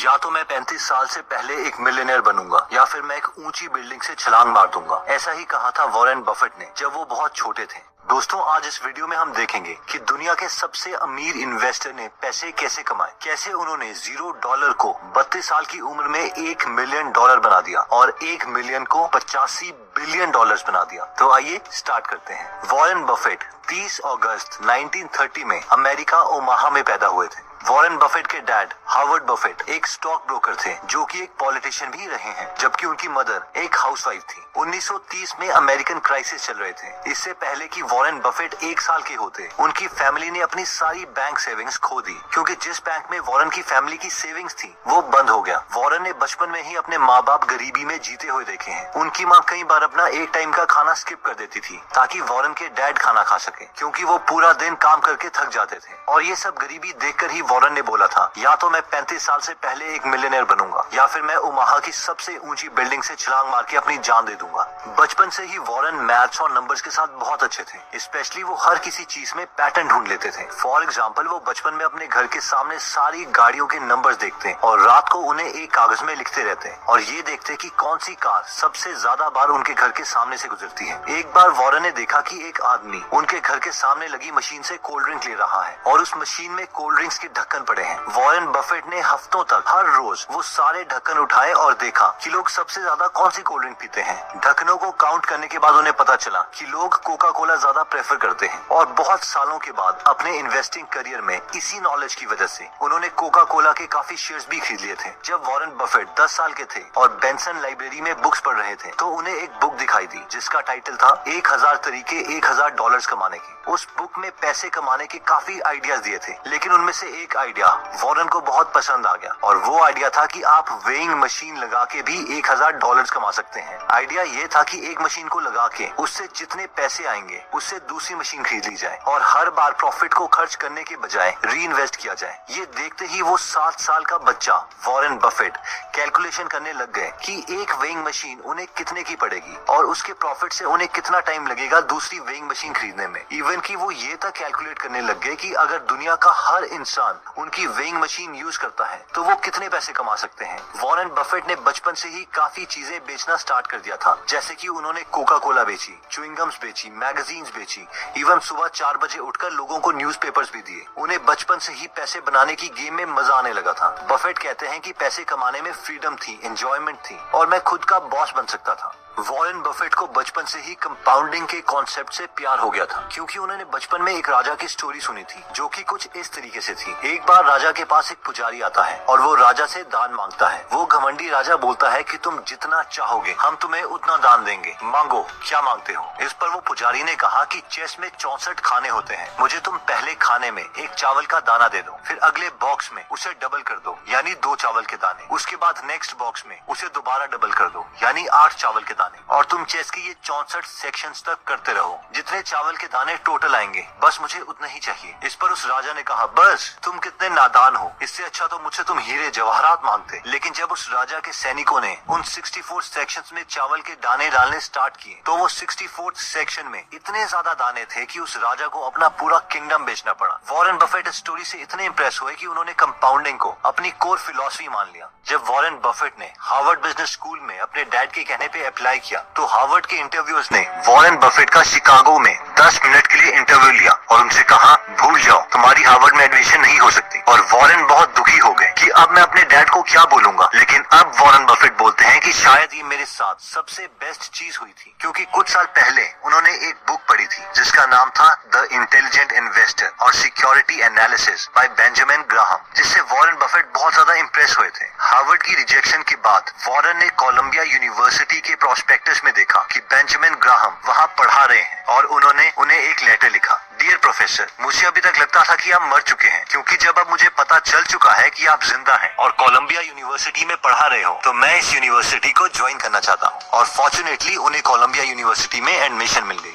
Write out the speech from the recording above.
या तो मैं 35 साल से पहले एक मिलियनेयर बनूंगा या फिर मैं एक ऊंची बिल्डिंग से छलांग मार दूंगा। ऐसा ही कहा था वॉरेन बफेट ने जब वो बहुत छोटे थे। दोस्तों, आज इस वीडियो में हम देखेंगे कि दुनिया के सबसे अमीर इन्वेस्टर ने पैसे कैसे कमाए, कैसे उन्होंने $0 को 32 साल की उम्र में $1 मिलियन बना दिया और 1 मिलियन को $85 बिलियन बना दिया। तो आइए स्टार्ट करते हैं। वॉरेन बफेट 30 अगस्त 1930 में अमेरिका ओमाहा में पैदा हुए थे। वॉरेन बफेट के डैड हार्वर्ड बफेट एक स्टॉक ब्रोकर थे जो कि एक पॉलिटिशियन भी रहे हैं, जबकि उनकी मदर एक हाउसवाइफ थी। 1930 में अमेरिकन क्राइसिस चल रहे थे। इससे पहले कि वॉरेन बफेट 1 साल के होते, उनकी फैमिली ने अपनी सारी बैंक सेविंग्स खो दी, क्योंकि जिस बैंक में वॉरेन की फैमिली की सेविंग्स थी वो बंद हो गया। वॉरेन ने बचपन में ही अपने माँ बाप गरीबी में जीते हुए देखे हैं। उनकी माँ कई बार अपना एक टाइम का खाना स्किप कर देती थी ताकि वॉरेन के डैड खाना खा सके, क्योंकि वो पूरा दिन काम करके थक जाते थे। और ये सब गरीबी देखकर ही वॉरेन ने बोला था, या तो मैं 35 साल से पहले एक मिलियनेयर बनूंगा या फिर मैं ओमाहा की सबसे ऊंची बिल्डिंग से छलांग मार के अपनी जान दे दूंगा। बचपन से ही वॉरेन मैथ्स और नंबर्स के साथ बहुत अच्छे थे। स्पेशली वो हर किसी चीज में पैटर्न ढूंढ लेते थे। फॉर एग्जाम्पल, वो बचपन में अपने घर के सामने सारी गाड़ियों के नंबर्स देखते और रात को उन्हें एक कागज में लिखते रहते और ये देखते कि कौन सी कार सबसे ज्यादा बार उनके घर के सामने से गुजरती है। एक बार वॉरेन ने देखा कि एक आदमी उनके घर के सामने लगी मशीन से कोल्ड ड्रिंक ले रहा है और उस मशीन में कोल्ड ड्रिंक्स के ढक्कन पड़े हैं। वॉरेन बफेट ने हफ्तों तक हर रोज वो सारे ढक्कन उठाए और देखा कि लोग सबसे ज्यादा कौन सी कोल्ड ड्रिंक पीते हैं। ढक्कनों को काउंट करने के बाद उन्हें पता चला कि लोग कोका कोला ज्यादा प्रेफर करते हैं। और बहुत सालों के बाद अपने इन्वेस्टिंग करियर में इसी नॉलेज की वजह से उन्होंने कोका कोला के काफी शेयर्स भी खरीद लिए थे। जब वॉरेन बफेट 10 साल के थे और बेंसन लाइब्रेरी में बुक्स पढ़ रहे थे तो उन्हें एक बुक दिखाई दी जिसका टाइटल था 1000 तरीके $1000 कमाने के। उस बुक में पैसे कमाने के काफी आइडियाज दिए थे, लेकिन उनमें से एक आइडिया वॉरेन को बहुत पसंद आ गया और वो आइडिया था कि आप वेइंग मशीन लगा के भी $1000 कमा सकते हैं। आइडिया ये था कि एक मशीन को लगा के उससे जितने पैसे आएंगे उससे दूसरी मशीन खरीद ली जाए और हर बार प्रॉफिट को खर्च करने के बजाय री इन्वेस्ट किया जाए। ये देखते ही वो 7 साल का बच्चा वॉरेन बफेट कैलकुलेशन करने लग गए कि एक वेइंग मशीन उन्हें कितने की पड़ेगी और उसके प्रॉफिट से उन्हें कितना टाइम लगेगा दूसरी वेइंग मशीन खरीदने में। इवन कि वो ये तक कैलकुलेट करने लग गए कि अगर दुनिया का हर इंसान उनकी वेइंग मशीन यूज करता है तो वो कितने पैसे कमा सकते हैं। वॉरेन बफेट ने बचपन से ही काफी चीजें बेचना स्टार्ट कर दिया था, जैसे कि उन्होंने कोका कोला बेची, च्युइंगम्स बेची, मैगजीन्स बेची, इवन सुबह 4 बजे उठकर लोगों को न्यूज़पेपर्स भी दिए। उन्हें बचपन से ही पैसे बनाने की गेम में मजा आने लगा था। बफेट कहते हैं कि पैसे कमाने में फ्रीडम थी, एंजॉयमेंट थी और मैं खुद का बॉस बन सकता था। वॉरेन बफेट को बचपन से ही कंपाउंडिंग के कॉन्सेप्ट से प्यार हो गया था, क्योंकि उन्होंने बचपन में एक राजा की स्टोरी सुनी थी जो कि कुछ इस तरीके से थी। एक बार राजा के पास एक पुजारी आता है और वो राजा से दान मांगता है। वो घमंडी राजा बोलता है कि तुम जितना चाहोगे हम तुम्हें उतना दान देंगे, मांगो क्या मांगते हो। इस पर वो पुजारी ने कहा कि चेस में 64 खाने होते हैं, मुझे तुम पहले खाने में एक चावल का दाना दे दो, फिर अगले बॉक्स में उसे डबल कर दो यानी 2 चावल के दाने, उसके बाद नेक्स्ट बॉक्स में उसे दोबारा डबल कर दो यानी 8 चावल के दाने, और तुम चेस के ये 64 सेक्शंस तक करते रहो। जितने चावल के दाने टोटल आएंगे बस मुझे उतना ही चाहिए। इस पर उस राजा ने कहा, बस तुम कितने नादान हो, इससे अच्छा तो मुझसे तुम हीरे जवाहरात मांगते। लेकिन जब उस राजा के सैनिकों ने उन 64 सेक्शंस में चावल के दाने डालने स्टार्ट किए तो वो 64 सेक्शन में इतने ज्यादा दाने थे कि उस राजा को अपना पूरा किंगडम बेचना पड़ा। वॉरेन बफेट इस स्टोरी से इतने इंप्रेस हुए कि उन्होंने कंपाउंडिंग को अपनी कोर फिलॉसफी मान लिया। जब वॉरेन बफेट ने हार्वर्ड बिजनेस स्कूल में अपने डैड के कहने पे अप्लाई किया तो हार्वर्ड के इंटरव्यूअर्स ने वॉरेन बफेट का शिकागो में 10 मिनट के लिए इंटरव्यू लिया और उनसे कहा, भूल जाओ तुम्हारी हार्वर्ड में एडमिशन नहीं हो सकती। और वॉरेन बहुत दुखी हो गए कि अब मैं अपने डैड को क्या बोलूंगा। लेकिन अब वॉरेन बफेट बोलते हैं कि शायद ये मेरे साथ सबसे बेस्ट चीज हुई थी, क्योंकि कुछ साल पहले उन्होंने एक बुक पढ़ी थी जिसका नाम था द इंटेलिजेंट इन्वेस्टर और security analysis bye Benjamin Graham, जिससे वॉरेन बफेट बहुत ज्यादा इंप्रेस हुए थे। हार्वर्ड की रिजेक्शन के बाद वॉरेन ने कोलंबिया यूनिवर्सिटी के प्रोस्पेक्टस में देखा कि बेंजामिन ग्राहम वहाँ पढ़ा रहे हैं और उन्होंने उन्हें एक लेटर लिखा, डियर प्रोफेसर, मुझे अभी तक लगता था कि आप मर चुके हैं, क्योंकि जब अब मुझे पता चल चुका है कि आप जिंदा हैं और कोलंबिया यूनिवर्सिटी में पढ़ा रहे हो तो मैं इस यूनिवर्सिटी को ज्वाइन करना चाहता हूँ। और फॉर्चुनेटली उन्हें कोलंबिया यूनिवर्सिटी में एडमिशन मिल गई।